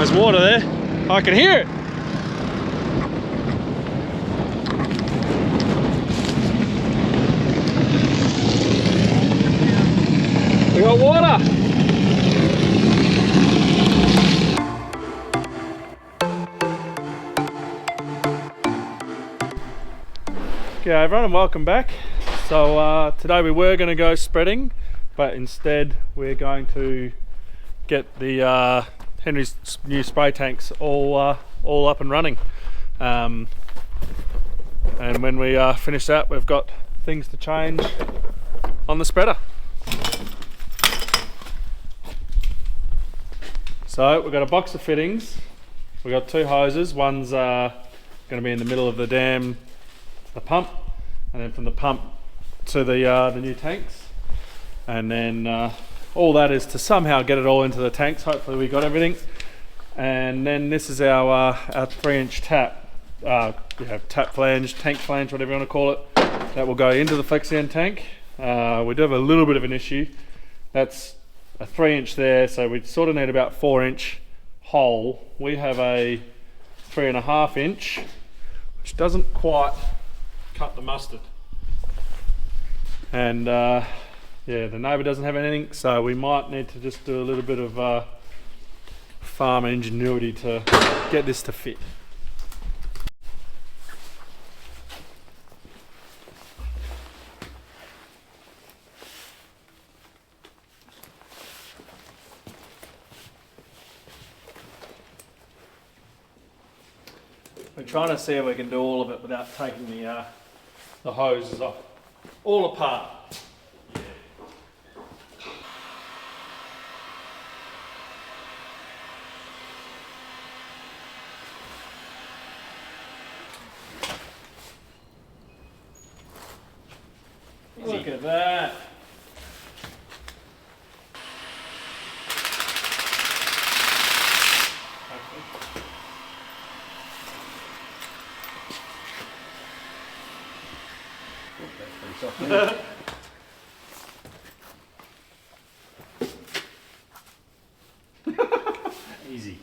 There's water there. I can hear it. We got water. Okay everyone, and welcome back. So today we were going to go spreading, but instead we're going to get the Henry's new spray tanks all up and running. And when we finish that, we've got things to change on the spreader. So we've got a box of fittings. We've got two hoses. One's going to be in the middle of the dam, the pump, and then from the pump to the new tanks. And then all that is to somehow get it all into the tanks. Hopefully we got everything. And then this is our 3-inch tap, tap flange, tank flange, whatever you want to call it. That will go into the flexi-n tank. We do have a little bit of an issue. That's a 3-inch there, so we sort of need about 4-inch hole. We have a 3.5-inch, which doesn't quite cut the mustard. And yeah, the neighbour doesn't have anything, so we might need to just do a little bit of farm ingenuity to get this to fit. We're trying to see if we can do all of it without taking the hoses off, all apart. Look at that. Easy.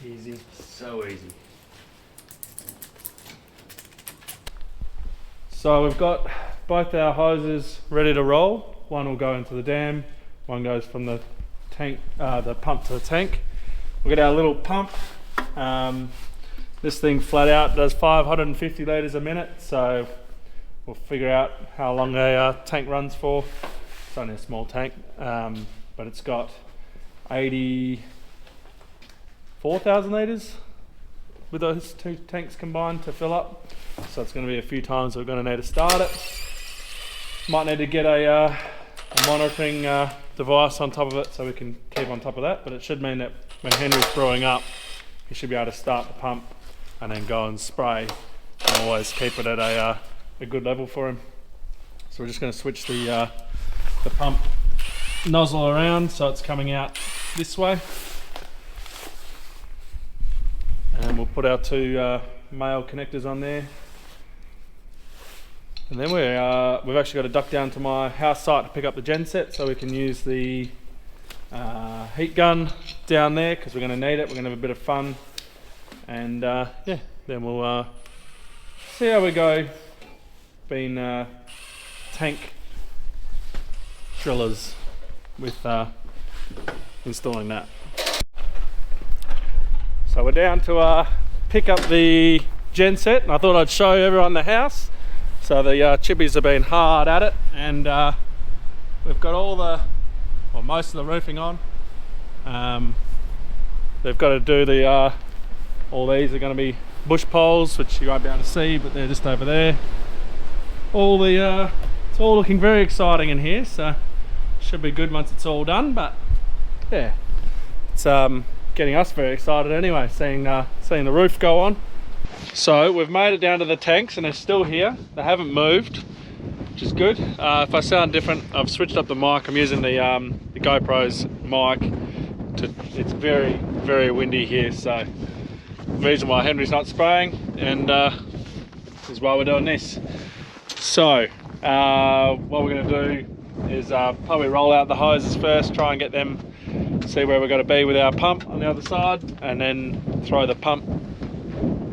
Easy, so easy. So we've got both our hoses ready to roll. One will go into the dam, one goes from the tank, the pump to the tank. We've got our little pump. This thing flat out does 550 litres a minute, so we'll figure out how long a tank runs for. It's only a small tank, but it's got 84,000 litres with those two tanks combined to fill up. So it's going to be a few times we're going to need to start it. Might need to get a monitoring device on top of it so we can keep on top of that, but it should mean that when Henry's brewing up, he should be able to start the pump and then go and spray and always keep it at a good level for him. So we're just going to switch the pump nozzle around so it's coming out this way. And we'll put our two male connectors on there. And then we've actually got to duck down to my house site to pick up the genset so we can use the heat gun down there because we're going to need it. We're going to have a bit of fun. And yeah, then we'll see how we go being tank drillers with installing that. So we're down to pick up the genset, and I thought I'd show everyone the house. So the chippies have been hard at it, and we've got most of the roofing on. They've got to do the all these are going to be bush poles, which you won't be able to see, but they're just over there. It's all looking very exciting in here, so should be good once it's all done. But yeah, it's getting us very excited anyway, seeing the roof go on. So we've made it down to the tanks and they're still here. They haven't moved, which is good. If I sound different, I've switched up the mic. I'm using the GoPro's mic it's very, very windy here, so the reason why Henry's not spraying, and is why we're doing this. So what we're going to do is probably roll out the hoses first, try and get them, see where we're going to be with our pump on the other side, and then throw the pump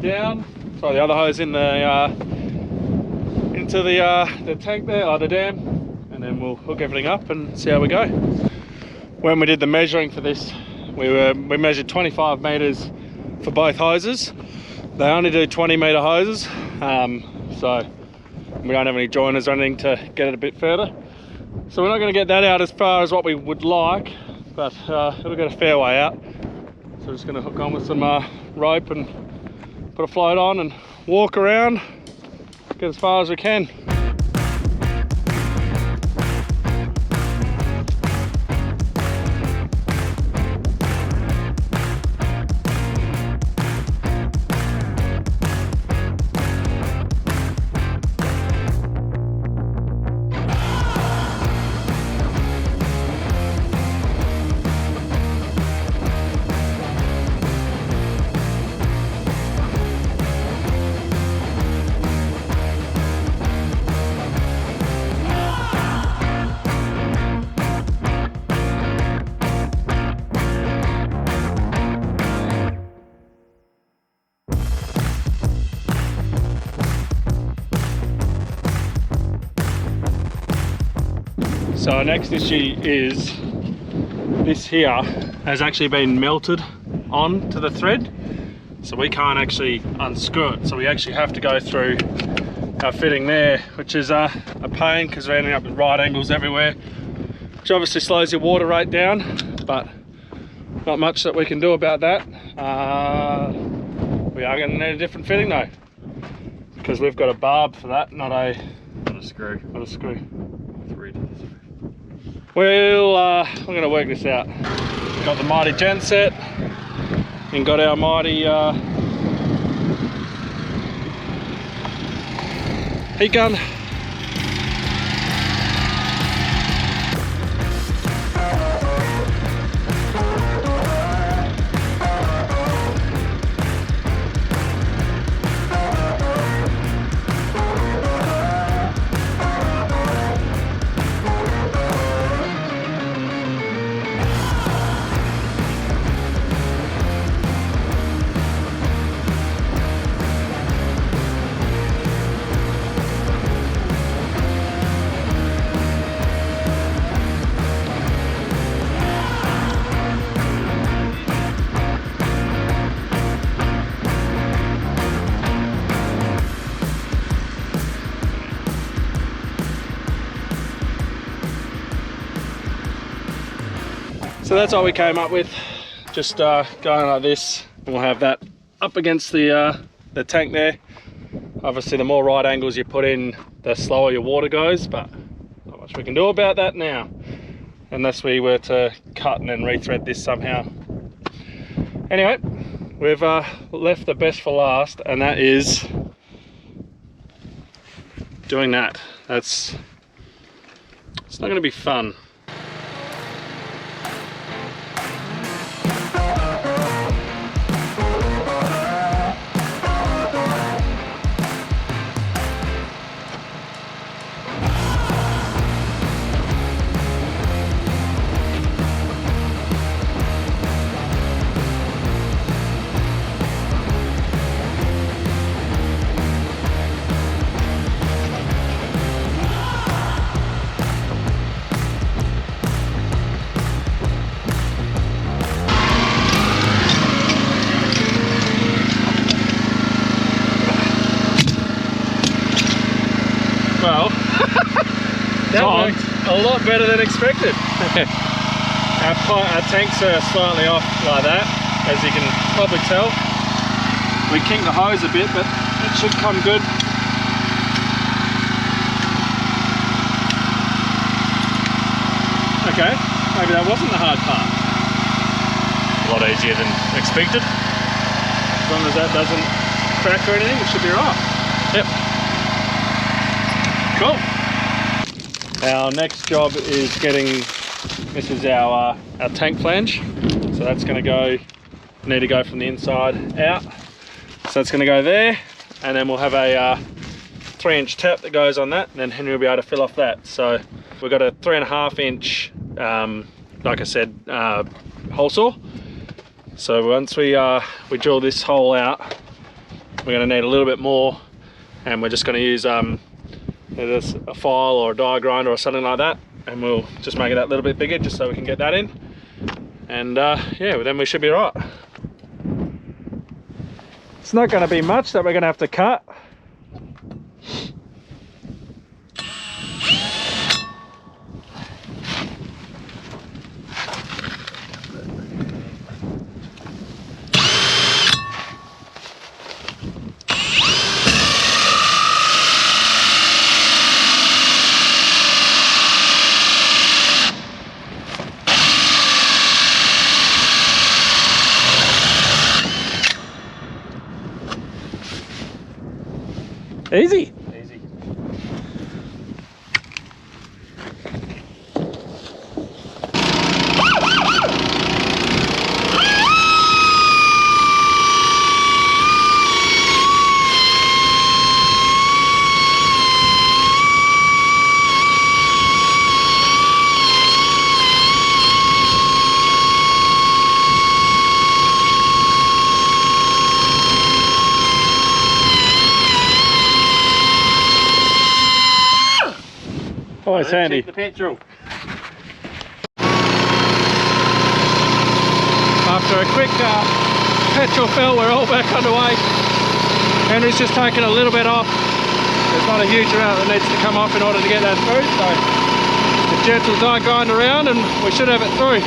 down, throw the other hose in the into the tank there, or the dam, and then we'll hook everything up and see how we go. When we did the measuring for this, we measured 25 meters for both hoses. They only do 20 meter hoses, so we don't have any joiners or anything to get it a bit further. So we're not going to get that out as far as what we would like, but it'll get a fair way out. So we're just going to hook on with some rope and put a float on and walk around, get as far as we can. So our next issue is this here has actually been melted onto the thread, so we can't actually unscrew it. So we actually have to go through our fitting there, which is a pain because we're ending up with right angles everywhere, which obviously slows your water rate down, but not much that we can do about that. We are going to need a different fitting though, because we've got a barb for that, not a screw. Not a screw. Well, I'm going to work this out. Got the mighty gen set and got our mighty heat gun. So that's what we came up with, just going like this. We'll have that up against the tank there. Obviously the more right angles you put in, the slower your water goes, but not much we can do about that now, unless we were to cut and then rethread this somehow. Anyway, we've left the best for last, and that is doing that. It's not going to be fun. Well, that worked a lot better than expected. our tanks are slightly off like that, as you can probably tell. We kinked the hose a bit, but it should come good. Okay, maybe that wasn't the hard part. A lot easier than expected. As long as that doesn't crack or anything, it should be right. Yep. Cool. Our next job is getting, this is our tank flange. So So that's going to go, need to go from the inside out. So that's going to go there, and then we'll have a 3-inch tap that goes on that, and then Henry will be able to fill off that. So we've got a 3.5 inch, like I said, hole saw. So once we drill this hole out, we're going to need a little bit more, and we're just going to use either a file or a die grinder or something like that, and we'll just make it that little bit bigger just so we can get that in. And yeah, then we should be right. It's not going to be much that we're going to have to cut. Easy. Easy. Always handy. The petrol. After a quick petrol fill, we're all back underway. Henry's just taken a little bit off. There's not a huge amount that needs to come off in order to get that through, so the jets will die grind around and we should have it through.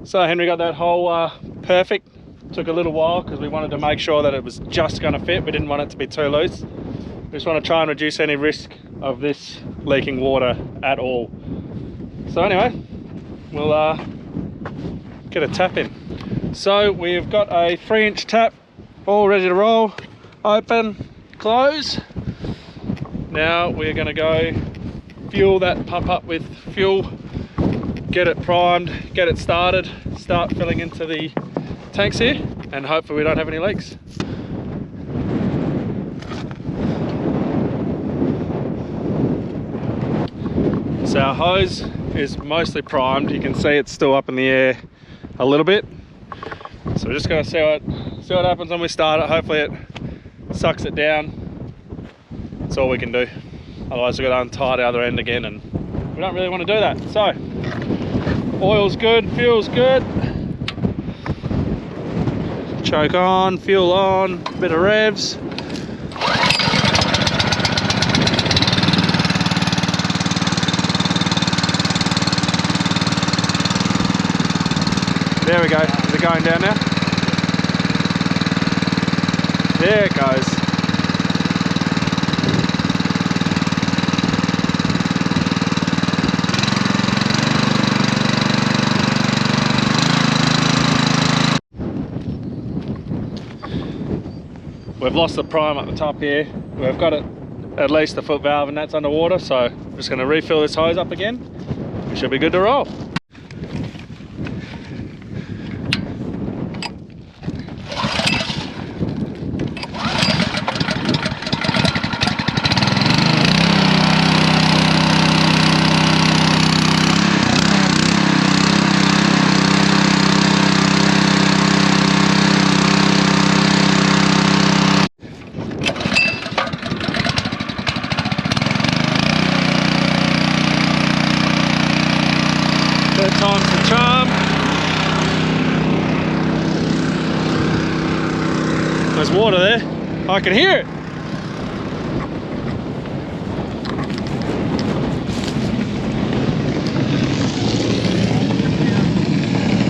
So Henry got that hole perfect. Took a little while because we wanted to make sure that it was just going to fit. We didn't want it to be too loose. We just want to try and reduce any risk of this leaking water at all. So anyway, we'll get a tap in. So we've got a 3-inch tap all ready to roll. Open, close. Now we're going to go fuel that pump up with fuel, get it primed, get it started, start filling into the tanks here, and hopefully we don't have any leaks. So our hose is mostly primed. You can see it's still up in the air a little bit. So we're just going to see what happens when we start it. Hopefully it sucks it down. That's all we can do. Otherwise we've got to untie the other end again, and we don't really want to do that. So oil's good, fuel's good. Choke on, fuel on, bit of revs. There we go. Is it going down now? There it goes. We've lost the prime at the top here. We've got it at least a foot valve and that's underwater, so I'm just going to refill this hose up again. We should be good to roll. charm. There's water there. I can hear it.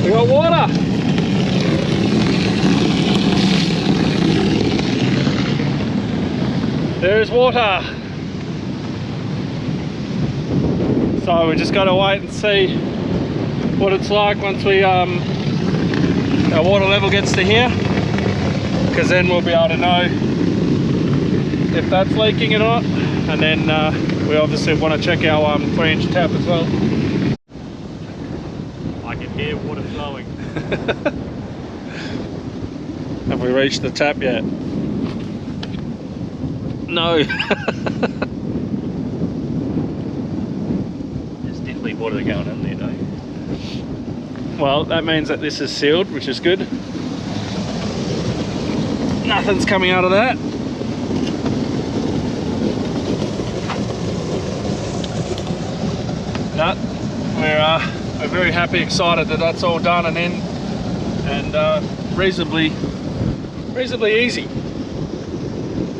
We got water. There's water. So we just got to wait and see what it's like once we our water level gets to here, because then we'll be able to know if that's leaking or not. And then we obviously want to check our flange tap as well. I can hear water flowing. Have we reached the tap yet? No. There's definitely water going in there though. Well, that means that this is sealed, which is good. Nothing's coming out of that. But we're very happy, excited that that's all done and in, and reasonably easy.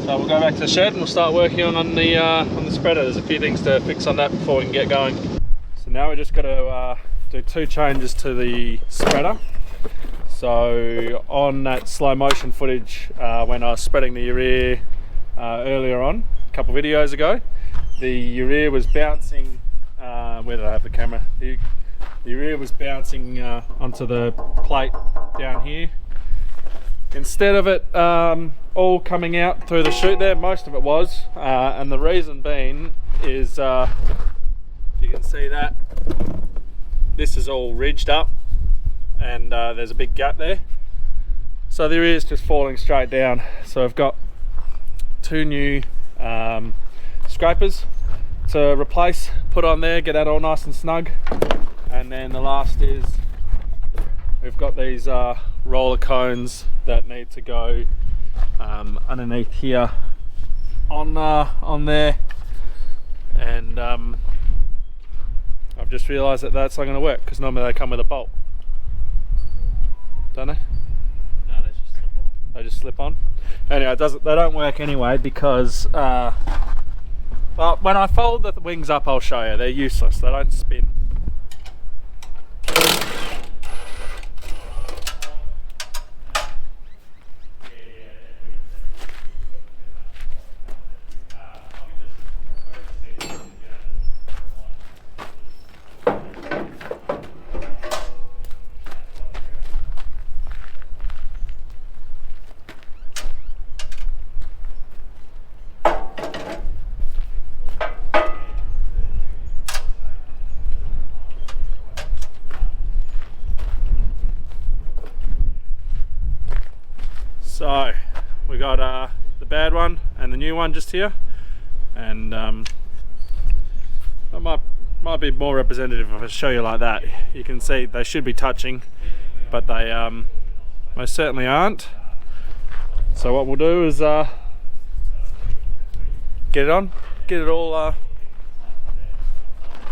So we'll go back to the shed and we'll start working on the spreader. There's a few things to fix on that before we can get going. So now we just got to do 2 changes to the spreader. So on that slow motion footage when I was spreading the urea earlier on, a couple of videos ago, the urea was bouncing, where did I have the camera? The urea was bouncing onto the plate down here. Instead of it all coming out through the chute there, most of it was, and the reason being is, you can see that this is all ridged up and there's a big gap there, so the urea is just falling straight down. So I've got 2 new scrapers to replace, put on there, get that all nice and snug. And then the last is we've got these roller cones that need to go underneath here on there, and I've just realised that that's not going to work because normally they come with a bolt, don't they? No, they just slip on. They just slip on. Anyway, they don't work anyway because well, when I fold the wings up, I'll show you. They're useless. They don't spin. So we got the bad one and the new one just here, and it might be more representative if I show you like that. You can see they should be touching, but they most certainly aren't. So what we'll do is get it on, get it all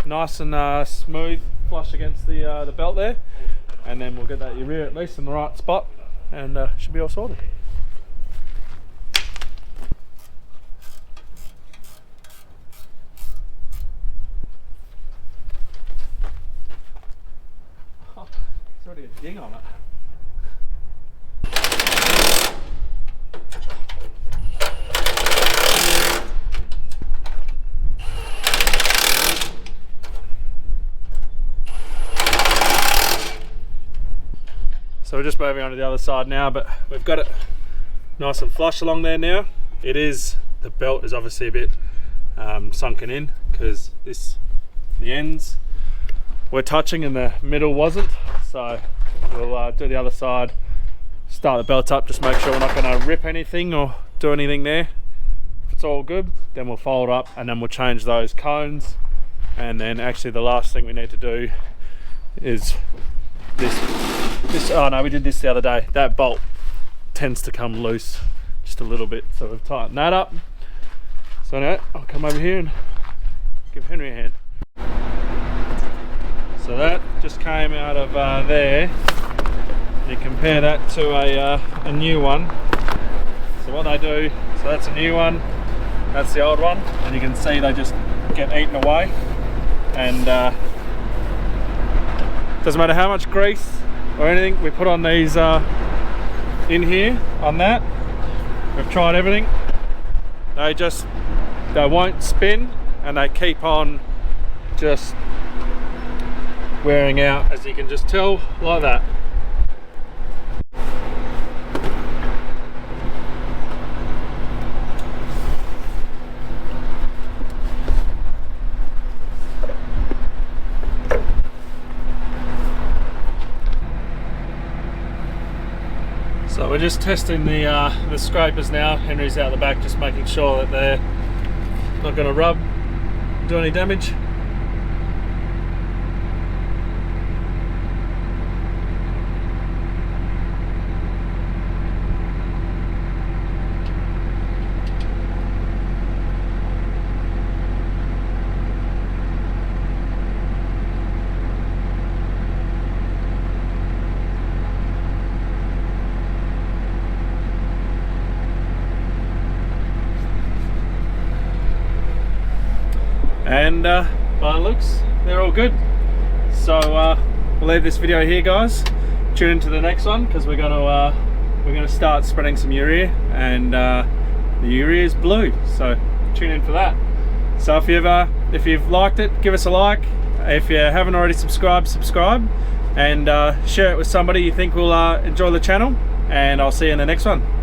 nice and smooth, flush against the belt there, and then we'll get that urea at least in the right spot, and should be all sorted. There's already a ding on it. So we're just moving on to the other side now, but we've got it nice and flush along there now. The belt is obviously a bit sunken in because the ends were touching and the middle wasn't. So we'll do the other side, start the belt up, just make sure we're not going to rip anything or do anything there. If it's all good, then we'll fold up and then we'll change those cones. And then actually the last thing we need to do is this. Oh no, we did this the other day. That bolt tends to come loose just a little bit, so we've tightened that up. So now I'll come over here and give Henry a hand. So that just came out of there. You compare that to a new one. So what they do, so that's a new one, that's the old one, and you can see they just get eaten away. And doesn't matter how much grease or anything we put on these in here on that. We've tried everything. They won't spin, and they keep on just wearing out, as you can just tell, like that. So we're just testing the scrapers now. Henry's out the back just making sure that they're not going to do any damage. And by the looks, they're all good. So we'll leave this video here, guys. Tune into the next one, because we're gonna start spreading some urea, and the urea is blue. So tune in for that. So if you've liked it, give us a like. If you haven't already subscribed, subscribe, and share it with somebody you think will enjoy the channel. And I'll see you in the next one.